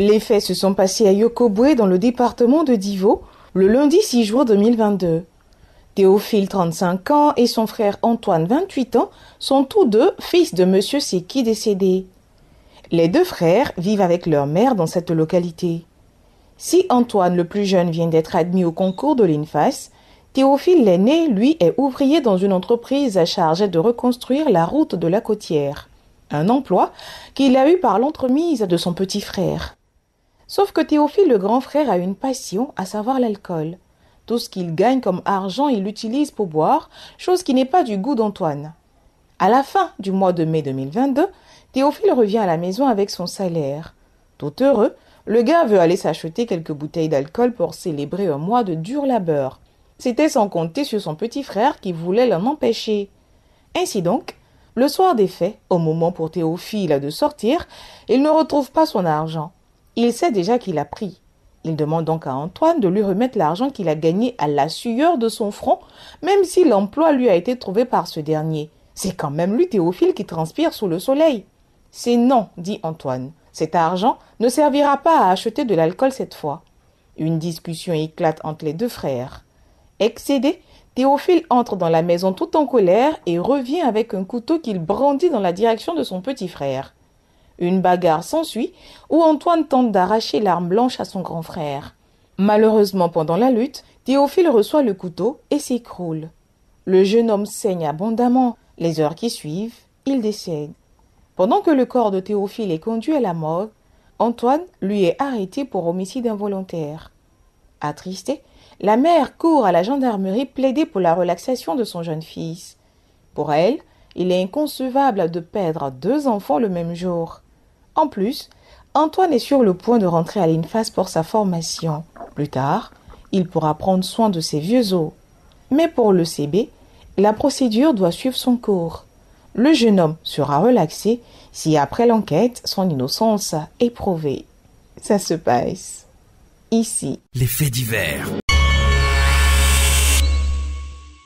Les faits se sont passés à Yokobwe dans le département de Divo le lundi 6 juin 2022. Théophile, 35 ans, et son frère Antoine, 28 ans, sont tous deux fils de M. Seki décédé. Les deux frères vivent avec leur mère dans cette localité. Si Antoine, le plus jeune, vient d'être admis au concours de l'INFAS, Théophile l'aîné, lui, est ouvrier dans une entreprise chargée de reconstruire la route de la Côtière. Un emploi qu'il a eu par l'entremise de son petit frère. Sauf que Théophile, le grand frère, a une passion, à savoir l'alcool. Tout ce qu'il gagne comme argent, il l'utilise pour boire, chose qui n'est pas du goût d'Antoine. À la fin du mois de mai 2022, Théophile revient à la maison avec son salaire. Tout heureux, le gars veut aller s'acheter quelques bouteilles d'alcool pour célébrer un mois de dur labeur. C'était sans compter sur son petit frère qui voulait l'en empêcher. Ainsi donc, le soir des faits, au moment pour Théophile de sortir, il ne retrouve pas son argent. Il sait déjà qu'il a pris. Il demande donc à Antoine de lui remettre l'argent qu'il a gagné à la sueur de son front, même si l'emploi lui a été trouvé par ce dernier. C'est quand même lui, Théophile, qui transpire sous le soleil. C'est non, dit Antoine. Cet argent ne servira pas à acheter de l'alcool cette fois. Une discussion éclate entre les deux frères. Excédé, Théophile entre dans la maison tout en colère et revient avec un couteau qu'il brandit dans la direction de son petit frère. Une bagarre s'ensuit où Antoine tente d'arracher l'arme blanche à son grand frère. Malheureusement, pendant la lutte, Théophile reçoit le couteau et s'écroule. Le jeune homme saigne abondamment. Les heures qui suivent, il décède. Pendant que le corps de Théophile est conduit à la morgue, Antoine lui est arrêté pour homicide involontaire. Attristée, la mère court à la gendarmerie plaider pour la relaxation de son jeune fils. Pour elle, il est inconcevable de perdre 2 enfants le même jour. En plus, Antoine est sur le point de rentrer à l'INFAS pour sa formation. Plus tard, il pourra prendre soin de ses vieux os. Mais pour le CB, la procédure doit suivre son cours. Le jeune homme sera relaxé si après l'enquête, son innocence est prouvée. Ça se passe ici. Les faits divers.